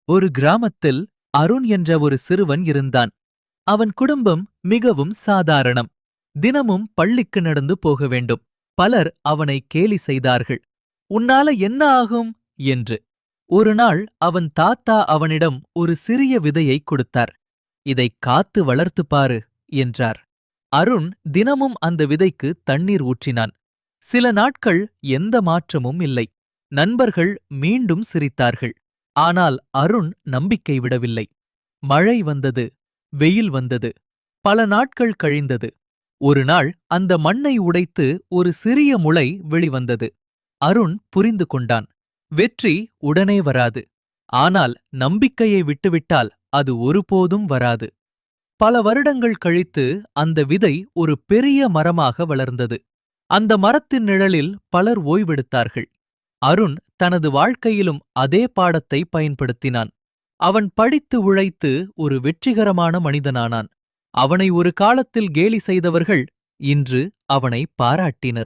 ஒரு கிராமத்தில் அருண் என்ற ஒரு சிறுவன் இருந்தான். அவன் குடும்பம் மிகவும் சாதாரணம். தினமும் பள்ளிக்கு நடந்து போக வேண்டும். பலர் அவனை கேலி செய்தார்கள். உன்னால என்ன ஆகும் என்று. ஒரு நாள் அவன் தாத்தா அவனிடம் ஒரு சிறிய விதையைக் கொடுத்தார். இதைக் காத்து வளர்த்துப் பாரு என்றார். அருண் தினமும் அந்த விதைக்கு தண்ணீர் ஊற்றினான். சில நாட்கள் எந்த மாற்றமும் இல்லை. நண்பர்கள் மீண்டும் சிரித்தார்கள். ஆனால் அருண் நம்பிக்கை விடவில்லை. மழை வந்தது, வெயில் வந்தது. பல நாட்கள் கழிந்தது. ஒரு நாள் அந்த மண்ணை உடைத்து ஒரு சிறிய முளை வெளிவந்தது. அருண் புரிந்து கொண்டான். வெற்றி உடனே வராது. ஆனால் நம்பிக்கையை விட்டுவிட்டால் அது ஒருபோதும் வராது. பல வருடங்கள் கழித்து அந்த விதை ஒரு பெரிய மரமாக வளர்ந்தது. அந்த மரத்தின் நிழலில் பலர் ஓய்வெடுத்தார்கள். அருண் தனது வாழ்க்கையிலும் அதே பாடத்தை பயன்படுத்தினான். அவன் படித்து உழைத்து ஒரு வெற்றிகரமான மனிதனானான். அவனை ஒரு காலத்தில் கேலி செய்தவர்கள் இன்று அவனை பாராட்டினர்.